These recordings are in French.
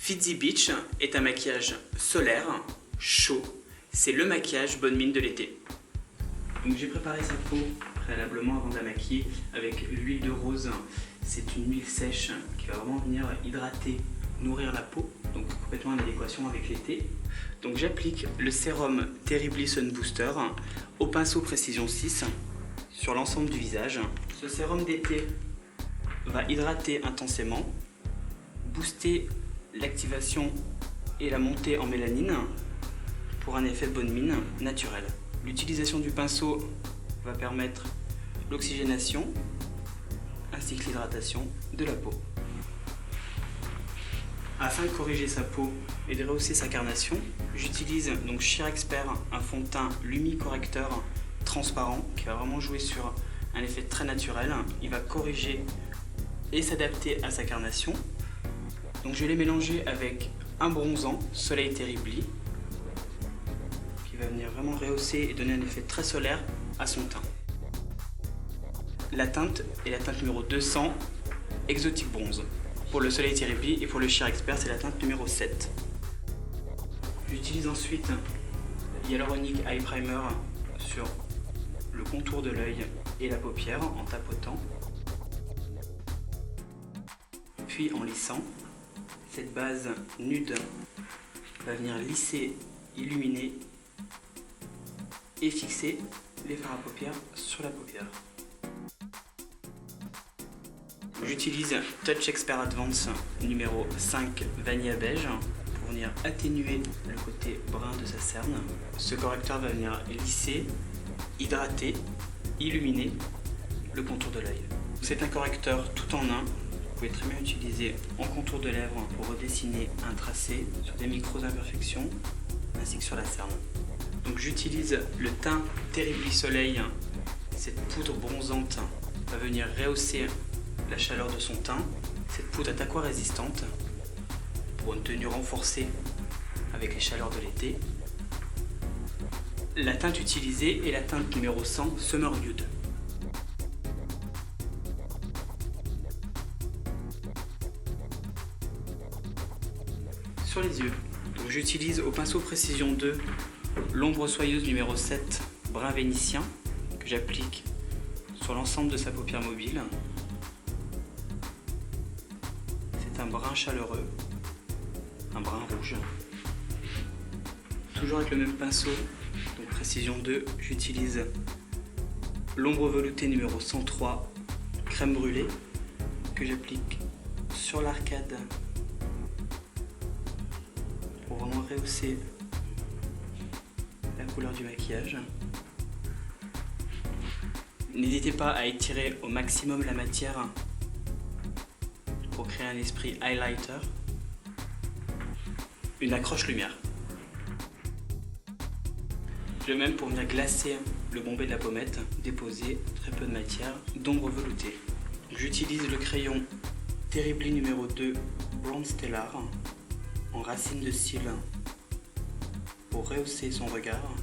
Fizzy Beach est un maquillage solaire, chaud. C'est le maquillage bonne mine de l'été. Donc j'ai préparé sa peau préalablement avant de la maquiller avec l'huile de rose. C'est une huile sèche qui va vraiment venir hydrater, nourrir la peau, donc complètement en adéquation avec l'été. Donc j'applique le sérum Terribly Sun Booster au pinceau Précision 6 sur l'ensemble du visage. Ce sérum d'été va hydrater intensément, booster l'activation et la montée en mélanine pour un effet bonne mine naturel. L'utilisation du pinceau va permettre l'oxygénation ainsi que l'hydratation de la peau. Afin de corriger sa peau et de rehausser sa carnation, j'utilise donc Sheer Expert, un fond de teint lumi-correcteur transparent qui va vraiment jouer sur un effet très naturel. Il va corriger et s'adapter à sa carnation. Donc je vais les mélanger avec un bronzant Soleil Terribly qui va venir vraiment rehausser et donner un effet très solaire à son teint. La teinte est la teinte numéro 200 Exotic Bronze. Pour le Soleil Terribly et pour le Sheer Expert, c'est la teinte numéro 7. J'utilise ensuite Hyaluronic Eye Primer sur le contour de l'œil et la paupière en tapotant, puis en lissant. Cette base nude va venir lisser, illuminer et fixer les fards à paupières sur la paupière. J'utilise Touch Expert Advance numéro 5 Vanilla Beige pour venir atténuer le côté brun de sa cerne. Ce correcteur va venir lisser, hydrater, illuminer le contour de l'œil. C'est un correcteur tout en un. Vous pouvez très bien utiliser en contour de lèvres pour redessiner un tracé sur des micro-imperfections ainsi que sur la cerne. Donc j'utilise le teint Terribly Soleil. Cette poudre bronzante va venir rehausser la chaleur de son teint. Cette poudre est aquarésistante pour une tenue renforcée avec les chaleurs de l'été. La teinte utilisée est la teinte numéro 100 Summer Nude. Sur les yeux, donc j'utilise au pinceau Précision 2 l'ombre soyeuse numéro 7 brun vénitien que j'applique sur l'ensemble de sa paupière mobile. C'est un brun chaleureux, un brun rouge. Toujours avec le même pinceau, donc Précision 2, j'utilise l'ombre veloutée numéro 103 crème brûlée que j'applique sur l'arcade pour vraiment rehausser la couleur du maquillage. N'hésitez pas à étirer au maximum la matière pour créer un esprit highlighter. Une accroche lumière. De même pour venir glacer le bombé de la pommette, déposer très peu de matière d'ombre veloutée. J'utilise le crayon Terribly numéro 2 Blonde Stellar en racine de cils pour rehausser son regard,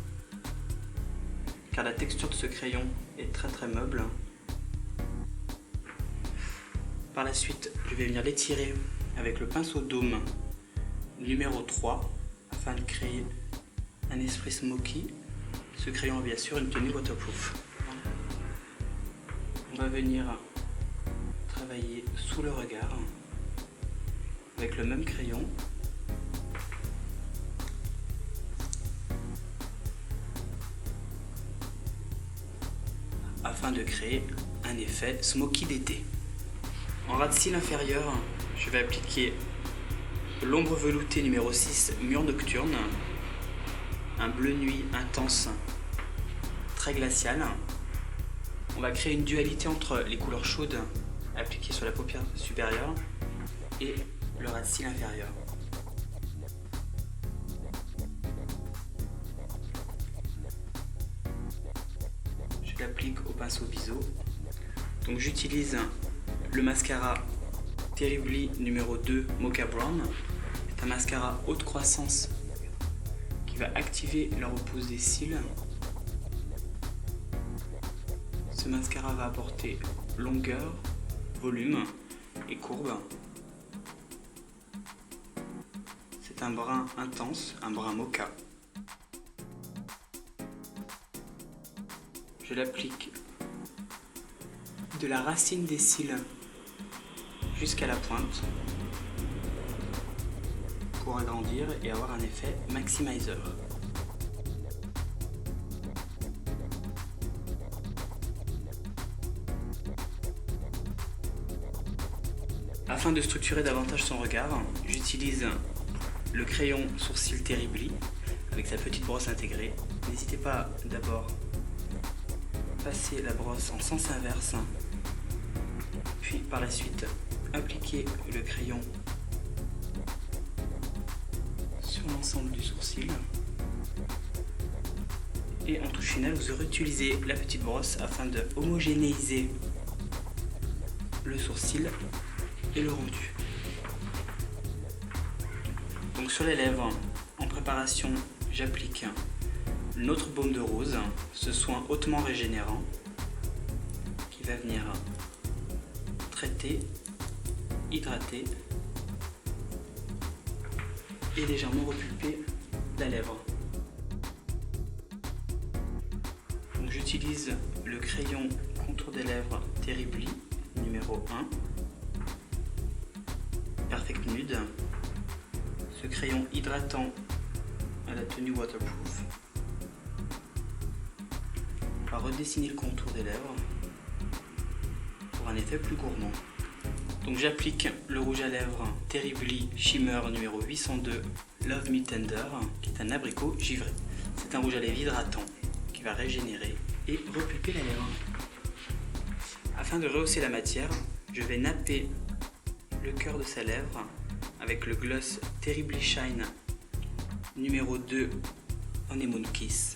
car la texture de ce crayon est très meuble. Par la suite, je vais venir l'étirer avec le pinceau Dôme numéro 3 afin de créer un esprit smoky. Ce crayon a bien sûr une tenue waterproof. On va venir travailler sous le regard avec le même crayon. Afin de créer un effet smoky d'été. En ras de cils inférieur, je vais appliquer l'ombre veloutée numéro 6 Mur Nocturne, un bleu nuit intense, très glacial. On va créer une dualité entre les couleurs chaudes appliquées sur la paupière supérieure et le ras de cils inférieur. Je l'applique au pinceau biseau. Donc j'utilise le mascara Terribly numéro 2 Mocha Brown. C'est un mascara haute croissance qui va activer la repousse des cils. Ce mascara va apporter longueur, volume et courbe. un brun intense, un brun mocha. Je l'applique de la racine des cils jusqu'à la pointe pour agrandir et avoir un effet maximizer. Afin de structurer davantage son regard, j'utilise le crayon sourcil Terribly avec sa petite brosse intégrée. N'hésitez pas d'abord passer la brosse en sens inverse, puis par la suite appliquer le crayon sur l'ensemble du sourcil. Et en touche finale, vous aurez utilisé la petite brosse afin de homogénéiser le sourcil et le rendu. Donc sur les lèvres, en préparation, j'applique notre baume de rose, ce soin hautement régénérant qui va venir traiter, hydrater et légèrement repulper la lèvre. Donc j'utilise le crayon contour des lèvres Terribly numéro 1 Perfect Nude, ce crayon hydratant à la tenue waterproof. On va redessiner le contour des lèvres pour un effet plus gourmand. Donc j'applique le rouge à lèvres Terribly Shimmer numéro 802 Love Me Tender, qui est un abricot givré. C'est un rouge à lèvres hydratant qui va régénérer et repulper la lèvre. Afin de rehausser la matière, je vais napper le cœur de sa lèvre avec le gloss Terribly Shine numéro 2 Honeymoon Kiss.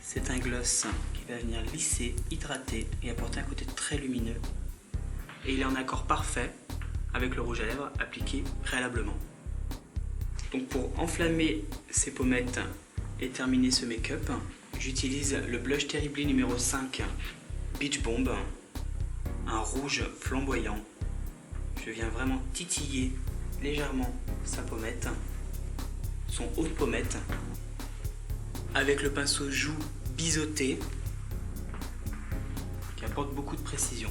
C'est un gloss qui va venir lisser, hydrater et apporter un côté très lumineux. Et il est en accord parfait avec le rouge à lèvres appliqué préalablement. Donc pour enflammer ces pommettes et terminer ce make-up, j'utilise le blush Terribly numéro 5 Beach Bomb, un rouge flamboyant. Je viens vraiment titiller légèrement sa pommette, son haut de pommette, avec le pinceau joue biseauté qui apporte beaucoup de précision.